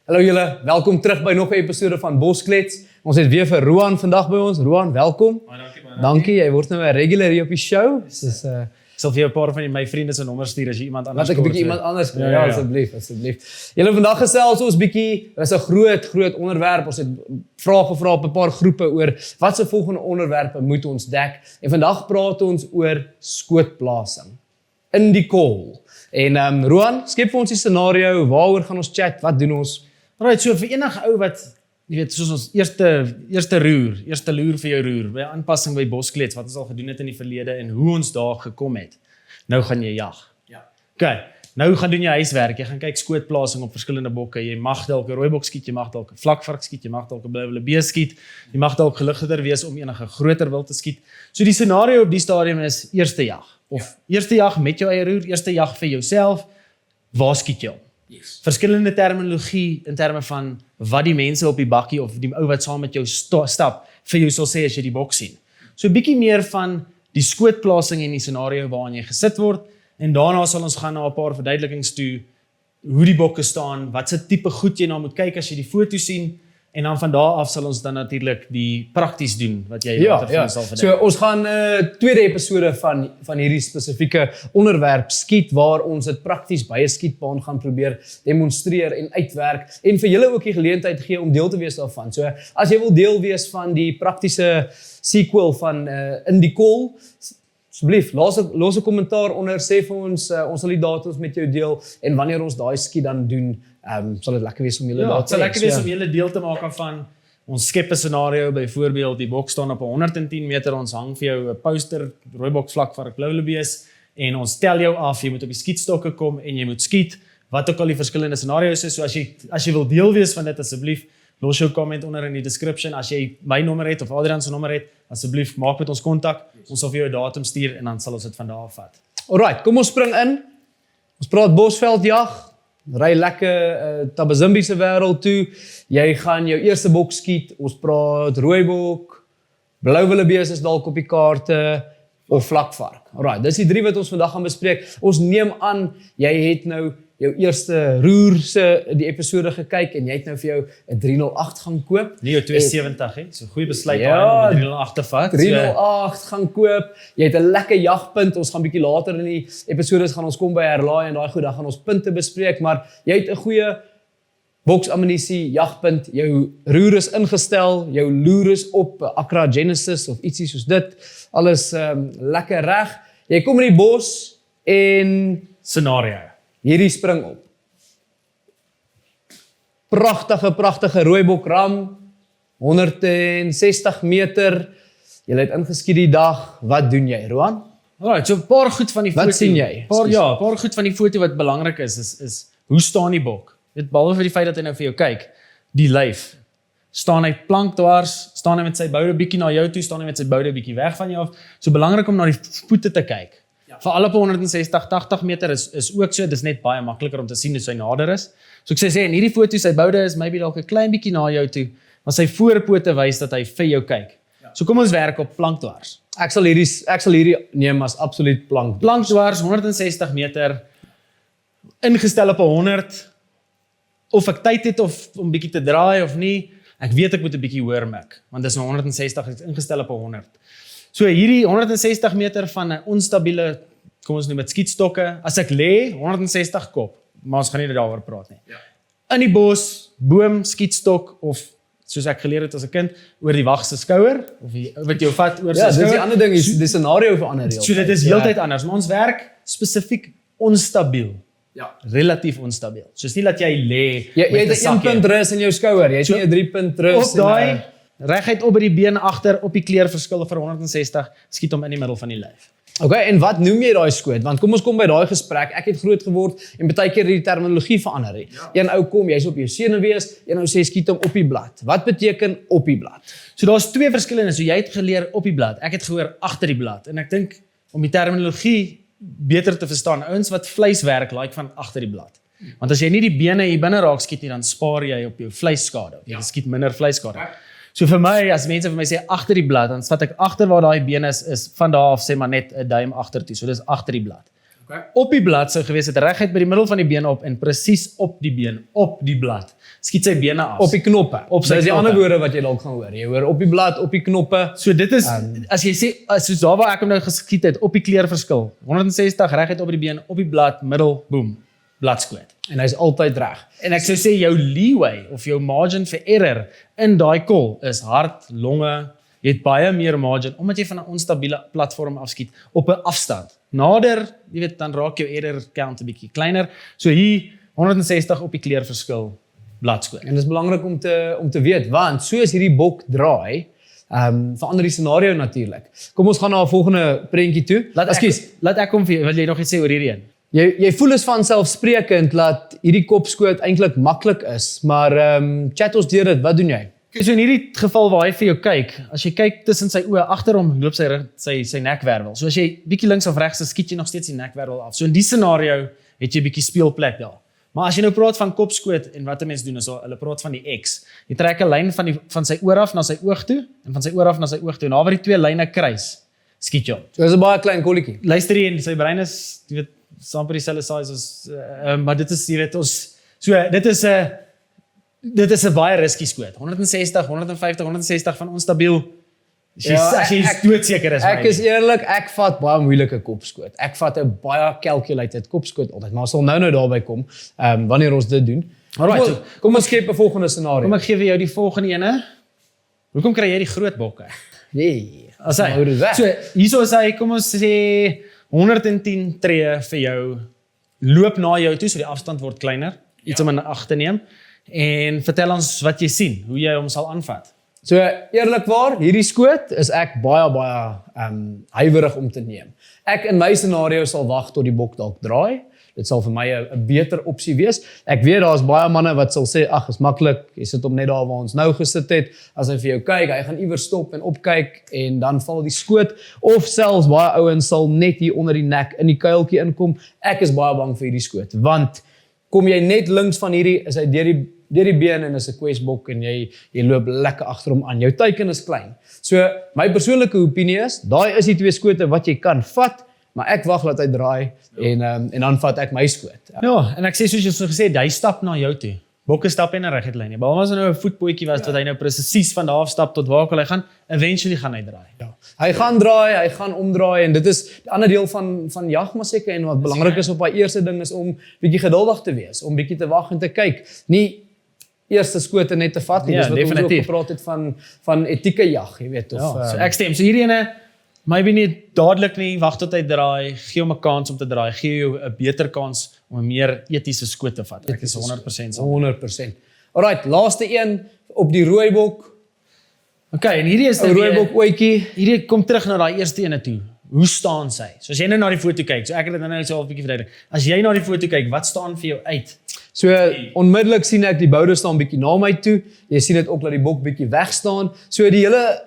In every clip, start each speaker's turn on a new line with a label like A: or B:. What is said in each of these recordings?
A: Hallo julle, welkom terug by nog 'n episode van Bosklets. Ons het weer vir Roan vandag by ons. Roan, welkom. Dankie, jy word nou 'n regular hier op die show. Dis
B: Ek sal vir jou 'n paar van my vriende se nommers stuur as jy iemand anders
A: laat ek 'n bietjie iemand anders kry. Ja, asseblief. Julle vandag gesels ons bietjie, dis 'n groot onderwerp. Ons het vrae gevra op 'n paar groepe oor wat se volgende onderwerpe moet ons dek. En vandag praat ons oor skootplasing in die kol. En Roan, skep vir ons die scenario, waaroor gaan ons chat? Wat doen ons?
B: Right, so vir enige ou wat, jy weet, soos ons eerste loer vir jou roer, by aanpassing by Bosklets, wat ons al gedoen het in die verlede en hoe ons daar gekom het. Nou gaan jy jag.
A: Ja.
B: Okay, nou gaan doen jy huiswerk, jy gaan kyk skootplasing op verskillende bokke, jy mag dalk 'n rooibok skiet, jy mag dalk 'n vlakvark skiet, jy mag dalk 'n blou wildebees skiet, jy mag dalk geligter wees om enige groter wild te skiet. So die scenario op die stadium is eerste jag, of eerste jag met jou eie roer, eerste jag vir jouself, waar skiet jy om?
A: Yes.
B: Verskillende terminologie in terme van wat die mense op die bakkie of die ou wat saam met jou stap vir jou sal sê as jy die bok sien. So 'n bietjie meer van die skootplasing en die scenario waarin jy gesit word en daarna sal ons gaan na 'n paar verduidelikings toe hoe die bokke staan, wat se tipe goed jy na moet kyk as jy die foto sien en dan van daar af sal ons dan natuurlik die prakties doen wat jy later vir ons sal verduidelik.
A: So ons gaan tweede episode van hierdie spesifieke onderwerp skiet waar ons dit prakties by 'n skietbaan gaan probeer demonstreer en uitwerk en vir julle ook die geleentheid gee om deel te wees daarvan. So as jy wil deel wees van die praktiese sequel van in die kol, asseblief los 'n kommentaar onder, sê vir ons ons sal die datums met jou deel en wanneer ons daai skiet dan doen, sal dit lekker wees om julle daar
B: dit sal lekker wees om julle deel te maak van ons skep 'n scenario, byvoorbeeld die bok staan op 110 meter, ons hang vir jou 'n poster, rooibok, vlakvark, blou wildebees en ons tel jou af, jy moet op die skietstokke kom en jy moet skiet, wat ook al die verskillende scenario's is. So as jy wil deel wees van dit, asseblief los jou comment onder in die description. As jy my nommer het of Adrian se nommer het, asseblief maak met ons kontak. Ons sal vir jou 'n datum stuur en dan sal ons dit van daar af vat.
A: Alright, kom ons spring in. Ons praat bosveldjag. Ry lekker Tabazimbi se wêreld toe. Jy gaan jou eerste bok skiet. Ons praat rooibok, blou wildebees is dalk op die kaarte of vlakvark. Alright, dis die 3 wat ons vandag gaan bespreek. Ons neem aan jy het nou jou eerste roer se die episode gekyk en jy het nou vir jou 'n 308 gaan koop.
B: Nie jou 270 hè. So goeie besluit
A: Ja,
B: om 'n 308 te vat.
A: 308 gaan koop. Jy het 'n lekker jagpunt. Ons gaan bietjie later in die episodes gaan ons kom by herlaai en daai goed, dan gaan ons punte bespreek, maar jy het 'n goeie boksammunisie, jagpunt, jou roer is ingestel, jou loer is op Accra Genesis of ietsie soos dit. Alles lekker reg. Jy kom in die bos en
B: Scenario.
A: hierdie spring op. Pragtige rooibok ram, 160 meter. Jy het ingeskiet die dag. Wat doen jy, Roan?
B: Alright, so 'n paar goed van die foto.
A: Wat sien jy?
B: Paar goed van die foto wat belangrik is hoe staan die bok? Dit behalwe vir die feit dat hy nou vir jou kyk, die lyf. Staan hy plankdwars, staan hy met sy boude bietjie na jou toe, staan hy met sy boude bietjie weg van jou af. So belangrik om na die voete te kyk. Veral op 160, 80 meter is ook so, dis net baie makliker om te sien hoe sy nader is. So ek sê in hierdie foto, sy boude is maybe dalk 'n klein bietjie na jou toe, maar sy voorpote wys dat hy vir jou kyk. So kom ons werk op plankdwars.
A: Ek sal hierdie neem as absoluut plank.
B: Plankdwars, 160 meter, ingestel op 100, of ek tyd het om bietjie te draai of nie, ek weet ek moet 'n bietjie hoër mik, want dis nou 160, ek is ingestel op 100. So hierdie 160 meter van 'n onstabiele, kom ons noem dit skietstokke, as ek lê, 160 kop, maar ons gaan nie daaroor praat nie. Ja. In die bos, boom, skietstok, of soos ek geleer het as 'n kind, oor die wag se skouer, of wat jou vat oor sy skouer.
A: Ja, dis die ander ding, is die scenario verander heel.
B: So dit is heeltyd anders, maar ons werk spesifiek onstabiel.
A: Ja.
B: Relatief onstabiel. Soos nie dat jy lê
A: Jy het 'n 1 punt rus in jou skouer, jy het nie 'n 3 punt rus.
B: Op daai, reguit op by die been agter, op die kleerverskil vir 160, skiet hom in die middel van die lyf.
A: Okay, en wat noem jy daai skoot? Want kom ons kom by daai gesprek. Ek het groot geword en baie keer die terminologie verander het. Ja. Een ou kom, jy's op jou senuwees, een ou sê skiet hom op die blad. Wat beteken op die blad?
B: So daar's 2 verskillende. So jy het geleer op die blad. Ek het gehoor agter die blad. En ek dink om die terminologie beter te verstaan, ouens wat vleiswerk like van agter die blad. Want as jy nie die bene hier binne raak skiet nie, dan spaar jy op jou vleisskade. Jy skiet minder vleisskade. So vir my, as mense vir my sê agter die blad, dan vat ek agter waar daai been is van daar af sê maar net 'n duim agter toe. So dis agter die blad. op die blad sou gewees het reguit by die middel van die been op en presies op die been, op die blad. Skiet sy bene af.
A: Op die knoppe.
B: Op sy
A: Dis die
B: knoppe.
A: ander woorde wat jy dalk gaan hoor. Jy hoor op die blad, op die knoppe.
B: So dit is, as jy sê, soos daar waar ek hom nou geskiet het, op die kleurverskil, 160 reguit op die been, op die blad, middel, boom, bladskoot.
A: En hy's altyd reg.
B: En ek sou sê jou leeway of jou margin vir error in daai kol is hart, longe, jy het baie meer margin omdat jy van 'n onstabiele platform afskiet op 'n afstand. Nader, jy weet, dan raak jou error count 'n bietjie kleiner. So hier 160 op die kleurverskil bladskoot.
A: En dit is belangrik om te weet want soos hierdie bok draai, verander die scenario natuurlik. Kom ons gaan na 'n volgende prentjie toe.
B: Laat ek kom vir jou, wil jy nog iets sê oor hierdie een?
A: Jy voel is van selfsprekend dat hierdie kopskoot eintlik maklik is, maar chat ons deur dit, wat doen jy?
B: So in hierdie geval waar hy vir jou kyk, as jy kyk tussen sy oë, agter hom loop sy nekwervel. So as jy bietjie links of regs is, skiet jy nog steeds die nekwervel af. So in die scenario het jy bietjie speelplek daar. Maar as jy nou praat van kopskoot en wat 'n mens doen is hulle praat van die X. Jy trek 'n lyn van sy oor af na sy oog toe en van sy oor af na sy oog toe. En daar waar die twee lyne kruis, skiet jy hom.
A: So dis 'n baie klein kolletjie.
B: Luister jy en sy brein is, jy weet, saam by dieselfde size as maar dit is, jy weet, dit is 'n baie risky skoot. 160, 150, 160 van onstabiel. As jy doodseker is.
A: Ek is eerlik, ek vat baie moeilike kopskoot. Ek vat 'n baie calculated kopskoot altyd, maar ons sal nou daarby kom, wanneer ons dit doen.
B: Alright,
A: kom ons skep 'n volgende scenario.
B: Kom ek gee vir jou die volgende ene. Hoekom kry jy die groot bokke?
A: Nee.
B: As hy. So, hierso is hy, kom ons sê 110 tree vir jou. Loop na jou toe, so die afstand word kleiner. Iets om in ag te neem. En vertel ons wat jy sien, hoe jy hom sal aanvat.
A: So eerlikwaar, hierdie skoot is ek baie huiwerig om te neem. Ek in my scenario sal wag tot die bok dalk draai. Dit sal vir my 'n beter opsie wees. Ek weet daar's baie manne wat sal sê, ag, is maklik, jy sit hom net daar waar ons nou gesit het. As hy vir jou kyk, hy gaan iewers stop en opkyk en dan val die skoot. Of selfs baie ouens sal net hier onder die nek in die kuiltjie inkom. Ek is baie bang vir hierdie skoot, want kom jy net links van hierdie, is hy deur die been en is 'n kwesbok en jy loop lekker agter hom aan. Jou teiken is klein. So my persoonlike opinie is, daai is die twee skote wat jy kan vat, maar ek wag dat hy draai en dan vat ek my skoot.
B: Ja, en ek sê soos jy so gesê, hy stap na jou toe. Bokke stap in 'n reguit lyn. Behalwe as hy nou 'n voetpotjie was wat hy nou presies van daar af stap tot waar hy gaan, eventually gaan hy draai.
A: Ja. Hy gaan draai, hy gaan omdraai en dit is die ander deel van jag maar seker en wat belangrik is op daai eerste ding is om bietjie geduldig te wees, om bietjie te wag en te kyk. Nie eerste skote net te vat nie,
B: Ja,
A: dis wat
B: definitief.
A: ons ook gepraat het van etieke jag, jy weet, of
B: Ja, so ek stem. So hierdie ene, maybe nie dadelik nie, wag tot hy draai, gee hom 'n kans om te draai, gee jou 'n beter kans om 'n meer etiese skoot te vat. Ek is 100% saam.
A: 100%. Alright, laaste een op die rooibok.
B: Okay, en hierdie is
A: 'n
B: nou
A: rooibok ootjie.
B: hierdie kom terug na daai eerste ene toe. Hoe staan sy? So as jy nou na die foto kyk, so ek het dit nou so 'n bietjie verduidelik. As jy na die foto kyk, wat staan vir jou uit?
A: So onmiddellik sien ek die boude staan bietjie na my toe. Jy sien dit ook dat die bok bietjie weg staan. So die hele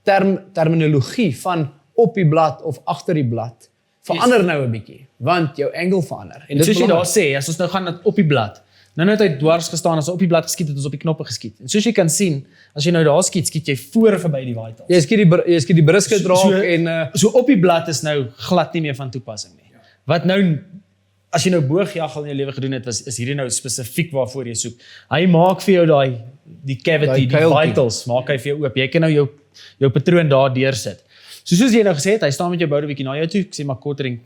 A: terminologie van op die blad of agter die blad verander nou 'n bietjie, want jou angle verander.
B: En soos jy daar sê, as ons nou gaan op die blad. Nou het hy dwars gestaan, as hy op die blad geskiet het, ons op die knoppe geskiet. En soos jy kan sien, as jy nou daar skiet, skiet jy voor verby die waaitels.
A: Jy skiet die brisket raak en
B: so op die blad is nou glad nie meer van toepassing nie. Wat nou as jy nou boogjag al in jou lewe gedoen het, is hierdie nou spesifiek waarvoor jy soek. Hy maak vir jou die cavity, die vitals, maak hy vir jou oop. Jy kan nou jou patroon daar deursit. Soos jy nou gesê het, hy staan met jou boude bietjie na jou toe, ek sê maar quartering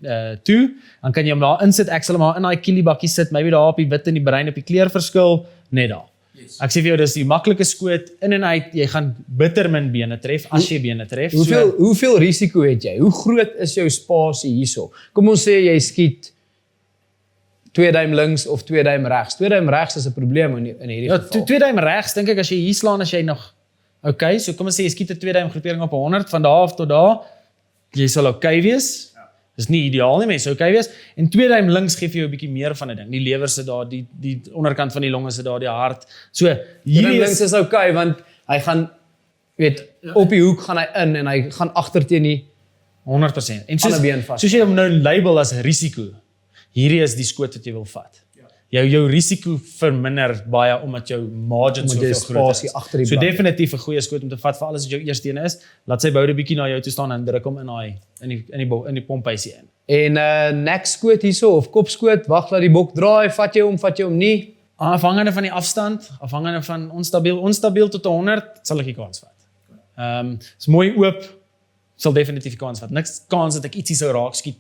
B: toe, dan kan jy hom daar insit, ek sal hom maar in daai kieliebakkie sit, maybe daar op die wit en die bruin op die kleurverskil, net daar. Yes. Ek sê vir jou, dis die maklike skoot, in en uit, jy gaan bitter min bene tref, as jy bene tref.
A: Hoeveel risiko het jy? Hoe groot is jou spasie hierso? Kom ons sê jy skiet 2 duim links of 2 duim regs. 2 duim regs is 'n probleem in hierdie geval.
B: 2 duim regs, dink ek as jy hier slaan, as jy nog okay, so kom ons sê jy skiet 'n 2 duim groepering op 100 van daar af tot daar, jy sal okay wees. Dis nie ideaal nie, maar jy sal okay wees. En 2 duim links gee vir jou 'n bietjie meer van 'n ding. Die lewer sit daar, die onderkant van die longe sit daar, die hart. So
A: hierdie links is okay want hy gaan op die hoek gaan hy in en hy gaan agter teen die
B: 100%. En soos
A: been vas.
B: Soos jy hom nou label as risiko. Hierdie is die skoot wat jy wil vat. jou risiko verminder baie omdat jou margin
A: Omdat jy
B: soveel groter
A: spasie
B: is.
A: agter die
B: So
A: blad.
B: definitief 'n goeie skoot om te vat vir alles wat jou eerste een is. Laat sy boude bietjie na jou toe staan en druk hom in die pomphuisie in.
A: En nek skoot hierso of kopskoot, wag laat die bok draai, vat jy hom nie.
B: Afhangende van die afstand, afhangende van onstabiel tot 100, sal ek die kans vat. Is mooi oop, sal definitief die kans vat. Niks kans dat ek ietsie sou raak skiet,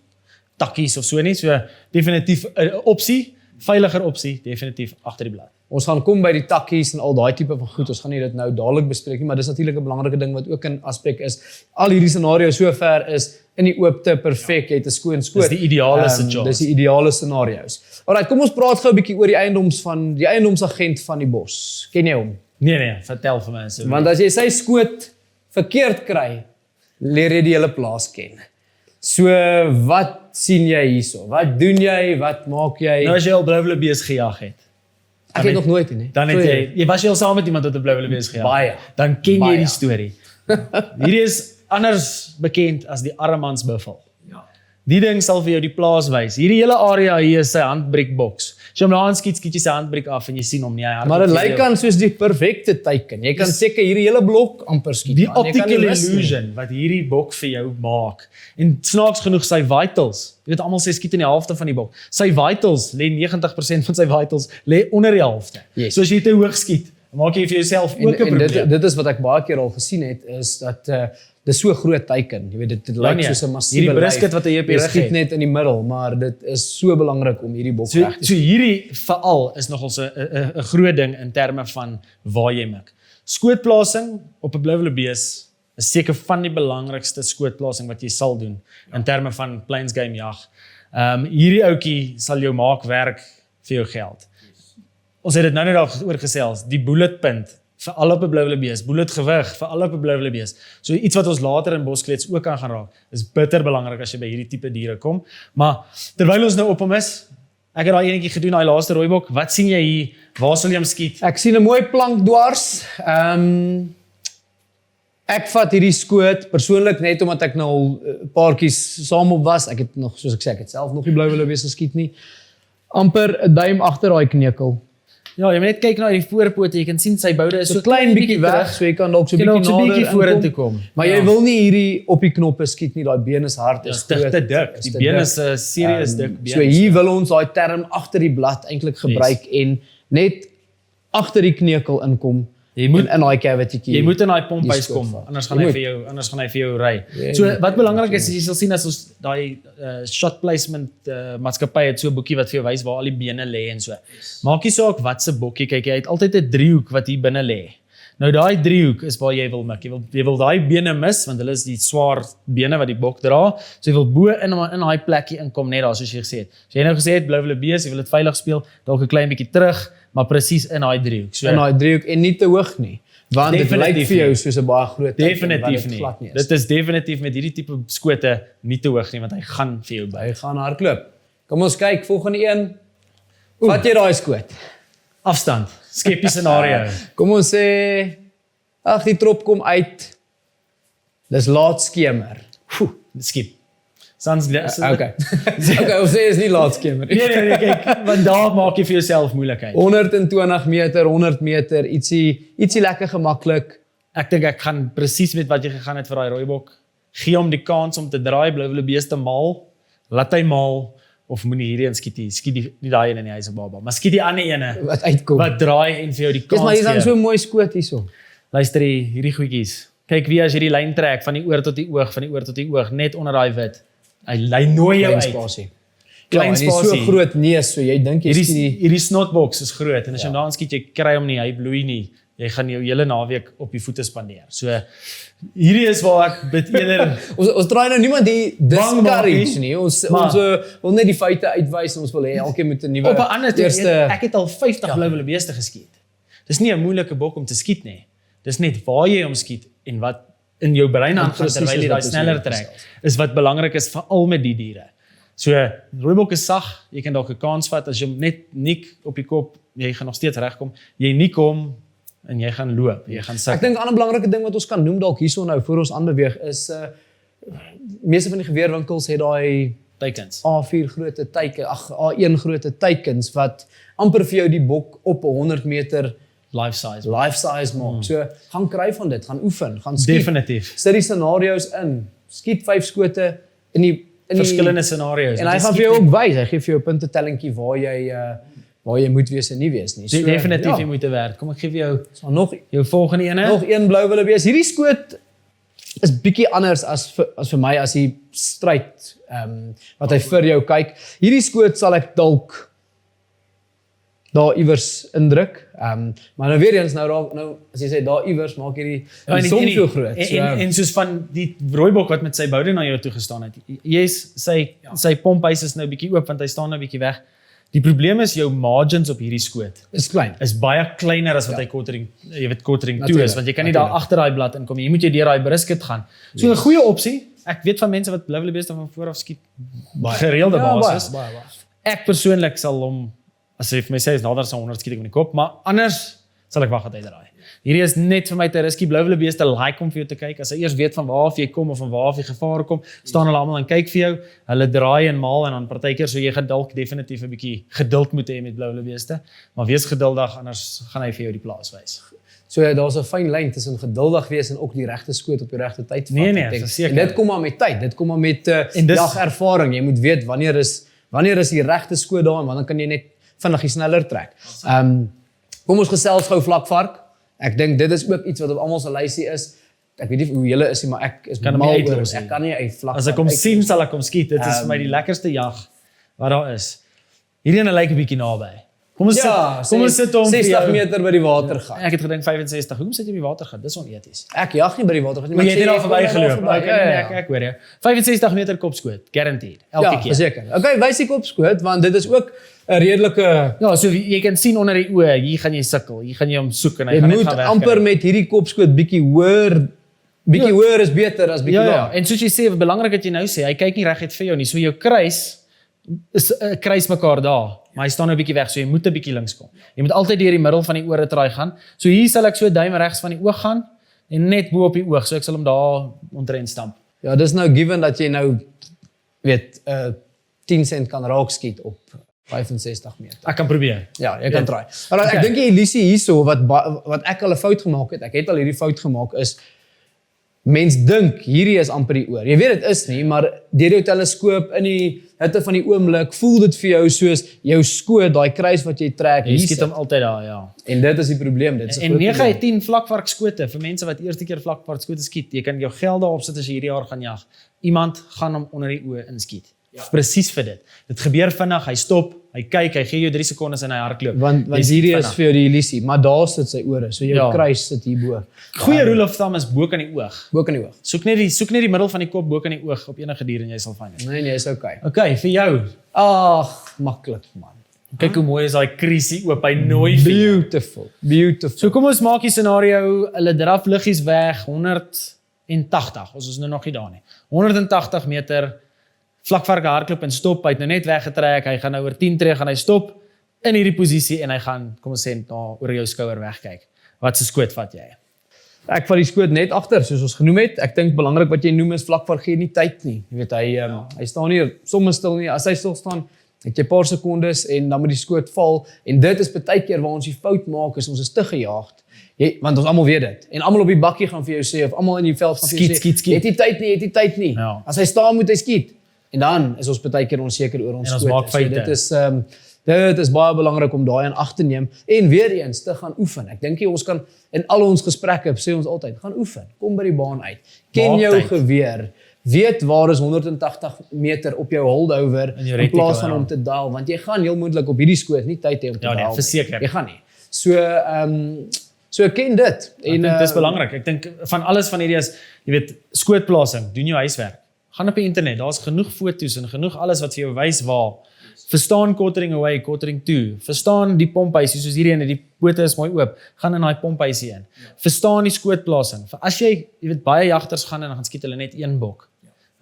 B: takkies of so nie, so definitief 'n opsie, veiliger opsie, definitief agter die blad.
A: Ons gaan kom by die takkies en al daai tipe van goed. Ons gaan nie dit nou dadelik bespreek nie, maar dis natuurlik 'n belangrike ding wat ook in aspek is. Al hierdie scenario's sover is in die oopte perfek, jy het 'n skoon skoot.
B: Dis die ideale situasie.
A: Dis die ideale scenario's. Alright, kom ons praat gou 'n bietjie oor die eiendomsagent van die bos. Ken jy hom?
B: Nee, vertel vir my so.
A: Want as jy sy skoot verkeerd kry, leer jy die hele plaas ken. So wat sien jy hierso? Wat doen jy? Wat maak jy?
B: Nou as jy al blou bees gejag het.
A: Ek het nog nooit nie.
B: Dan het jy was jy al saam met iemand wat 'n blou bees gejag.
A: Baie.
B: Dan ken jy
A: Baie.
B: die storie. Hierdie is anders bekend as die armmansbuffel.
A: Ja.
B: Die ding sal vir jou die plaas wys. Hierdie hele area hier is sy handbreekboks. As jy hom daar skiet jy sy handbreek af en jy sien hom nie.
A: Maar dit lyk aan soos die perfekte teiken. Jy kan seker hierdie hele blok amper skiet.
B: Die
A: man. Jy kan
B: optical
A: nie mis nie.
B: illusion wat hierdie bok vir jou maak. En snaaks genoeg sy vitals. Jy weet almal sê skiet in die helfte van die bok. Sy vitals lê 90% van sy vitals lê onder die helfte.
A: Yes.
B: So as jy te hoog skiet, maak jy vir jouself ook 'n
A: En
B: probleem.
A: dit is wat ek baie keer al gesien het, is dat dis so groot teiken. Jy weet dit lyk
B: nee.
A: soos 'n massiewe
B: Hierdie brisket wat hy op die
A: Jy
B: rug
A: skiet
B: het.
A: net in die middel, maar dit is so belangrik om hierdie bok
B: So,
A: reg te
B: so hierdie veral is nogal 'n groot ding in terme van waar jy mik. Skootplasing op 'n blou bees is seker van die belangrikste skootplasing wat jy sal doen in terme van plains game jag. Hierdie ouetjie sal jou maak werk vir jou geld. Ons het dit nou net al oor gesels, die bulletpunt vir al op 'n blou bees, bulletgewig vir al op 'n blou bees. So iets wat ons later in bosklets ook kan gaan raak, is bitter belangrik as jy by hierdie tipe diere kom. Maar terwyl ons nou op hom is, ek het daai enetjie gedoen, daai laaste rooibok. Wat sien jy hier? Waar sal jy hom skiet?
A: Ek sien 'n mooi plank dwars. Ek vat hierdie skoot persoonlik net omdat ek nou al 'n paartjies saam op was. Ek het nog, soos ek sê, ek het self nog nie blou wilde wees geskiet nie. Amper 'n duim agter daai knekel.
B: Ja, jy moet net kyk na die voorpote. Jy kan sien sy boude is
A: So klein bietjie weg, so jy kan dalk so 'n bietjie nader
B: vorentoe kom.
A: Maar jy wil nie hierdie op die knoppe skiet nie. Daai been is hard, is
B: Dis
A: groot.
B: te dik. Die been is 'n serious dik been.
A: So hier wil ons daai term agter die blad eintlik gebruik en net agter die knekel inkom.
B: Jy moet
A: in daai cavity.
B: Jy moet in daai pomphuis
A: skoot
B: kom,
A: vat.
B: anders
A: Jy
B: gaan hy
A: moet.
B: vir jou ry.
A: Ja,
B: So
A: jy
B: wat belangrik is, jy sal sien as ons daai shot placement maatskappy het so 'n boekie wat vir jou wys waar al die bene lê en so. Maak nie saak wat se bokkie, kyk jy het altyd 'n driehoek wat hier binne lê. Nou daai driehoek is waar jy wil mik. Jy wil daai bene mis want hulle is die swaar bene wat die bok dra. So jy wil bo in daai plekkie inkom net daar soos jy gesê het. So jy nou gesê het blou bees, jy wil dit veilig speel, dalk 'n klein bietjie terug, maar presies in daai driehoek. So
A: in daai driehoek en nie te hoog nie. Want dit lyk
B: Definitief
A: vir jou
B: nie.
A: soos 'n baie groot teiken,
B: definitief
A: wat dit glad
B: nie.
A: nie is.
B: Dit is definitief met hierdie tipe skote nie te hoog nie want hy gaan vir jou by.
A: Hy gaan hardloop. Kom ons kyk volgende een. Vat jy daai skoot?
B: Afstand, skep die scenario.
A: Kom ons sê ag die trop kom uit. Dis laat skemer.
B: Skep. Sans
A: Okay. Okay, ons sê is nie laat skemer nie.
B: Nee, kyk, want daar maak jy vir jouself moeilikheid.
A: 120 meter, 100 meter, ietsie lekker gemaklik.
B: Ek dink ek gaan presies met wat jy gegaan het vir daai rooibok. Gee hom die kans om te draai, blou bees te maal. Laat hy maal of moenie hierdie een skiet nie daai een in die huis se baba, maar skiet die ander ene
A: Wat uitkom.
B: wat draai en vir jou die
A: Dis
B: kans
A: maar hier's dan
B: gee.
A: so 'n mooi skoot hierso.
B: Luister hierdie goedjies. Kyk wie as jy die lyn trek van die oor tot die oog, van die oor tot die oog, net onder daai wit. Hy nooi jou
A: Klein
B: uit.
A: spasie.
B: Klein
A: Ja, en hy's so
B: spasie.
A: groot neus, so jy dink jy skiet
B: Hierdie snotbox is groot en as jy hom daarin skiet, jy kry hom nie, hy bloei nie. Jy gaan jou hele naweek op die voete spandeer. So hierdie is waar ek bid eerder
A: Ons draai nou niemand hier
B: Bang maak
A: discourage
B: nie.
A: nie. Ons
B: Maar-
A: wil net die feite uitwys en ons wil hê elkeen moet 'n nuwe
B: op 'n ander
A: eerste
B: ek het al 50 blou beeste geskiet. Dis nie 'n moeilike bok om te skiet nie. Dis net waar jy hom skiet en wat in jou brein aangaan
A: presies
B: terwyl
A: is
B: jy
A: wat
B: daai
A: ons
B: sneller
A: hier
B: trek. Is wat belangrik is veral met die diere. So rooibok is sag, jy kan dalk 'n kans vat as jy hom net nik op die kop, jy gaan nog steeds regkom. Jy nik hom en jy gaan loop, jy gaan
A: Ek
B: suk.
A: dink 'n ander belangrike ding wat ons kan noem dalk hierso nou voor ons aanbeweeg is meeste van die geweerwinkels het daai
B: teikens.
A: A4 grootte teiken, A1 grootte teikens wat amper vir jou die bok op '100 meter
B: Life size.
A: life size maak. So gaan kry van dit, gaan oefen, gaan skiet.
B: Definitief.
A: Sit die scenario's in. Skiet 5 skote in die
B: Verskillende scenario's.
A: En hy gaan vir jou ook wys, hy gee vir jou 'n puntetellingkie waar jy moet wees en nie wees nie. So,
B: Definitief jy
A: ja,
B: moet werk. Kom ek gee vir jou
A: so nog
B: volgende ene.
A: nog een blou wil wees. Hierdie skoot is bietjie anders as vir my as die stryd wat hy vir jou kyk. Hierdie skoot sal ek dalk daar iewers indruk. Maar nou weer eens nou as jy sê daar iewers maak hierdie som so groot.
B: En soos van die rooibok wat met sy boude na jou toe gestaan het. Yes, sy pomphuis is nou bietjie oop want hy staan nou bietjie weg. Die probleem is jou margins op hierdie skoot
A: is klein.
B: is baie kleiner as wat hy kottering toe
A: Natuurlijk,
B: is, want jy kan nie daar agter daai blad inkom nie. Jy moet jy deur daai brisket gaan. So 'n goeie opsie. Ek weet van mense wat blou beeste van vooraf skiet gereelde basis.
A: Baie.
B: Ek persoonlik sal hom as hy vir my sê is nader as 100 skiet ek in die kop, maar anders sal ek wag dat hy draai. Hierdie is net vir my te risky. Blou beeste like om vir jou te kyk. As hy eers weet van waar af jy kom of van waar af jy gevaar kom, staan hulle almal en kyk vir jou. Hulle draai en maal en dan partykeer so jy gaan dalk definitief 'n bietjie geduld moet hê met blou beeste, maar wees geduldig anders gaan hy vir jou die plaas wys.
A: So daar's 'n fyn lyn tussen geduldig wees en ook die regte skoot op die regte tyd vat.
B: Nee,
A: ek dink.
B: verseker.
A: En dit kom maar met tyd. Dit kom maar met
B: En dis-
A: jagervaring. Jy moet weet wanneer is die regte skoot daar en wanneer kan jy net vinnig sneller trek. Kom ons gesels gou vlakvark. Ek dink dit is ook iets wat op almal se lysie is. Ek weet nie hoe julle is nie, maar ek is
B: Kan hom
A: mal
B: nie
A: oor.
B: uitlos nie.
A: Ek kan nie uit vlakvark.
B: As ek hom sien, sal ek hom skiet. Dit is vir my die lekkerste jag wat daar is. Hierdie ene lyk 'n bietjie naby. Kom ons sit hom
A: 60 meter by die water gaan.
B: Ek het gedink 65. Hoekom sit jy by die water gaan? Dis oneties.
A: Ek jag nie by die water gaan nie,
B: Maar jy
A: ek
B: het
A: sê
B: daar
A: kom
B: verby
A: daar
B: geloop.
A: verby.
B: Ek hoor jou. 65 meter kopskoot, guaranteed. Elke
A: Ja,
B: keer.
A: verseker. Okay, wys die kopskoot want dit is ook 'n redelike
B: Ja, so jy kan sien onder die oë, hier gaan jy sukkel. Hier gaan jy hom soek en hy
A: jy
B: gaan net
A: moet
B: gaan weg.
A: amper met hierdie kopskoot bietjie hoër is beter as bietjie
B: Ja,
A: laag.
B: en soos jy sê, belangrik dat jy nou sê, hy kyk nie reguit vir jou nie. So jou kruis is kruis mekaar daar, maar hy staan nou 'n bietjie weg, so jy moet 'n bietjie links kom. Jy moet altyd deur die middel van die ore traai gaan. So hier sal ek so duim regs van die oog gaan en net bo op die oog, so ek sal hom daar ontrent stamp.
A: Ja, dis nou given dat jy nou weet 10 sent kan raak skiet op 65 meter.
B: Ek kan probeer.
A: Ja, jy kan
B: Ja.
A: try. Maar ek dink die illusie hierso wat ek al 'n fout gemaak het. Ek het al hierdie fout gemaak is mens dink hierdie is amper die oor. Jy weet dit is nie, maar deur jou teleskoop in die hitte van die oomblik voel dit vir jou soos jou skoot, daai kruis wat jy trek,
B: Jy
A: hier
B: skiet
A: sit.
B: hom altyd daar, ja.
A: En dit is die probleem. Dit is 'n
B: En
A: groot
B: 9
A: probleem.
B: uit 10 vlakvarkskote vir mense wat eerste keer vlakvarkskote skiet. Jy kan jou geld daarop sit as jy hierdie jaar gaan jag. Iemand gaan hom onder die oë inskiet. Ja. Presies vir dit. Dit gebeur vinnig, hy stop, hy kyk, hy gee jou 3 sekondes en hy hardloop.
A: Want
B: Jy skiet
A: hierdie is
B: vinnig.
A: vir jou die illusie, maar daar sit sy ore. So jou
B: Ja.
A: kruis sit hierbo.
B: Goeie rule of thumb is bo kan die oog.
A: Bo kan die oog.
B: Soek net die middel van die kop bo kan die oog op enige dier en jy sal vind.
A: Nee, is okay.
B: Okay, vir jou.
A: Ag, maklik man.
B: Kyk hoe mooi is daai krisie oop. Hy nooi vir jou.
A: Beautiful.
B: So kom ons maak die scenario, hulle draf liggies weg 180. Ons is nou nog nie daar nie. 180 meter vlakvark hardloop en stop. Hy het nou net weggetrek. Hy gaan nou oor 10 tree gaan hy stop in hierdie posisie en hy gaan kom ons sê na oor jou skouer wegkyk. Wat se skoot vat jy?
A: Ek vat die skoot net agter soos ons genoem het. Ek dink belangrik wat jy noem is vlakvark gee nie tyd nie. Jy weet hy staan nie sommer stil nie. As hy stil staan, het jy 'n paar sekondes en dan moet die skoot val en dit is baie keer waar ons die fout maak is ons is te gejaagd. Want ons almal weet dit. En almal op die bakkie gaan vir jou sê of almal in die veld gaan vir jou sê,
B: Skiet.
A: het jy tyd nie.
B: Ja.
A: As hy staan moet hy skiet. En dan is ons baie keer onseker oor ons
B: En ons
A: skote.
B: maak feite.
A: Dit is baie belangrik om daai in ag te neem en weer eens te gaan oefen. Ek dink ons kan in al ons gesprekke sê ons altyd, gaan oefen. Kom by die baan uit. Ken
B: Maak
A: jou
B: tyd.
A: geweer. Weet waar is 180 meter op jou holdover
B: In jou
A: in plaas
B: reticle,
A: van
B: ja.
A: om te daal, want jy gaan heel moontlik op hierdie skoot nie tyd hê om te
B: Ja, nee,
A: daal.
B: verseker.
A: Jy gaan nie. So ken dit.
B: Ek dink dis belangrik. Ek dink van alles van hierdie is, jy weet, skootplasing, doen jou huiswerk. Gaan op die internet, daar's genoeg foto's en genoeg alles wat vir jou wys waar. Verstaan quartering away, quartering to. Verstaan die pomphuisie soos hierdie ene, die pote is mooi oop. Gaan in daai pomphuisie in. Verstaan die skootplasing. Vir as jy weet baie jagters gaan en dan gaan skiet hulle net een bok.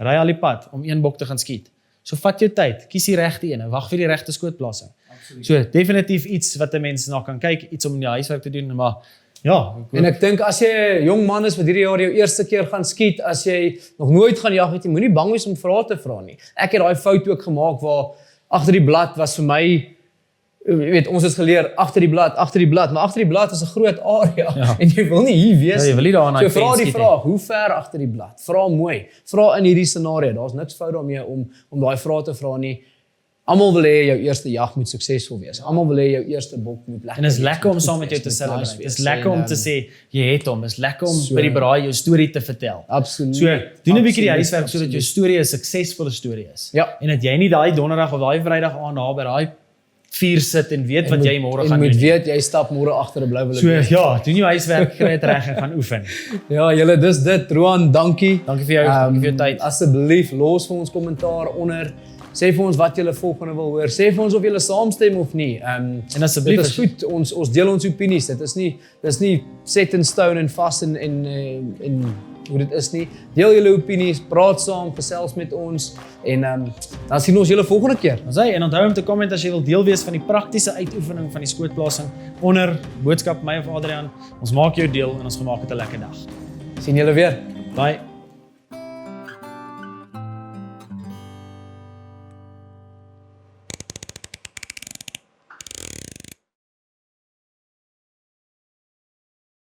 B: Ry al die pad om een bok te gaan skiet. So vat jou tyd, kies die regte een, wag vir die regte skootplasing. So definitief iets wat 'n mens na kan kyk, iets om in die huiswerk te doen, maar Ja,
A: En ek dink as jy 'n jong man is wat hierdie jaar jou eerste keer gaan skiet, as jy nog nooit gaan jag het, jy moenie bang wees om vrae te vra nie. Ek het daai fout ook gemaak waar agter die blad was vir my, jy weet, ons het geleer agter die blad, maar agter die blad is 'n groot area en jy wil nie hier wees.
B: Ja, jy wil nie daar aan
A: So vra die vraag, hoe ver agter die blad? Vra mooi. Vra in hierdie scenario. Daar's niks fout daarmee om daai vrae te vra nie. Almal wil hê jou eerste jag moet suksesvol wees. Almal wil hê jou eerste bok moet lekker.
B: En is lekker om saam met jou te celebrate. Dit is lekker om te sê jy het hom. Is lekker om by die braai jou storie te vertel.
A: Absoluut.
B: So, doen 'n bietjie die huiswerk sodat jou storie 'n suksesvolle storie is.
A: Ja.
B: En dat jy nie daai donderdag of daai Vrydag aan na by daai vuur sit en weet wat jy môre gaan doen.
A: Jy moet weet jy stap môre agter 'n blou
B: So ja, doen jou huiswerk, kry dit reg en gaan oefen.
A: Ja, julle dis dit. Roan, dankie.
B: Dankie vir jou, dankie vir jou tyd.
A: Asseblief los vir ons kommentaar onder. Sê vir ons wat julle volgende wil hoor. Sê vir ons of julle saamstem of nie.
B: En asseblief,
A: dit is goed. Ons deel ons opinies. Dit is nie set in stone en vas en hoe dit is nie. Deel julle opinies, praat saam, gesels met ons en dan sien ons julle volgende keer.
B: Ons sê en onthou om te comment as jy wil deel wees van die praktiese uitoefening van die skootplasing onder boodskap my of Adrian. Ons maak jou deel en ons gemaak het 'n lekker dag.
A: Sien julle weer.
B: Bye.